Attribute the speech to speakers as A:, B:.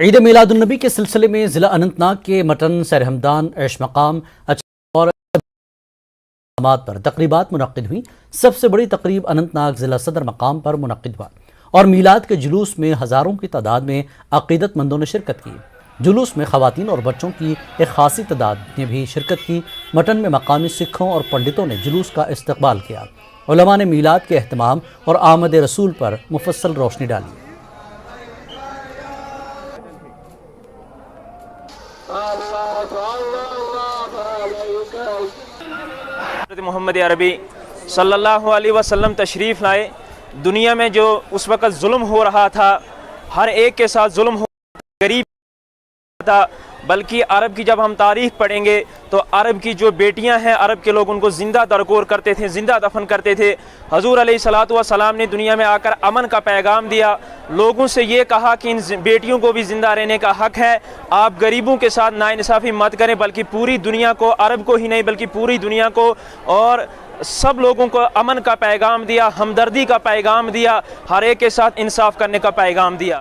A: عید میلاد النبی کے سلسلے میں ضلع اننت ناگ کے مٹن، سرہمدان، عیش مقام اور مقامات پر تقریبات منعقد ہوئی۔ سب سے بڑی تقریب اننت ناگ ضلع صدر مقام پر منعقد ہوا اور میلاد کے جلوس میں ہزاروں کی تعداد میں عقیدت مندوں نے شرکت کی۔ جلوس میں خواتین اور بچوں کی ایک خاصی تعداد نے بھی شرکت کی۔ مٹن میں مقامی سکھوں اور پنڈتوں نے جلوس کا استقبال کیا۔ علماء نے میلاد کے اہتمام اور آمد رسول پر مفصل روشنی ڈالی۔
B: حضرت محمد عربی صلی اللہ علیہ وسلم تشریف لائے۔ دنیا میں جو اس وقت ظلم ہو رہا تھا، ہر ایک کے ساتھ ظلم ہو رہا تھا، غریب تھا، بلکہ عرب کی جب ہم تاریخ پڑھیں گے تو عرب کی جو بیٹیاں ہیں، عرب کے لوگ ان کو زندہ درگور کرتے تھے، زندہ دفن کرتے تھے۔ حضور علیہ الصلوۃ والسلام نے دنیا میں آ کر امن کا پیغام دیا، لوگوں سے یہ کہا کہ ان بیٹیوں کو بھی زندہ رہنے کا حق ہے، آپ غریبوں کے ساتھ ناانصافی مت کریں، بلکہ پوری دنیا کو، عرب کو ہی نہیں بلکہ پوری دنیا کو اور سب لوگوں کو امن کا پیغام دیا، ہمدردی کا پیغام دیا، ہر ایک کے ساتھ انصاف کرنے کا پیغام دیا۔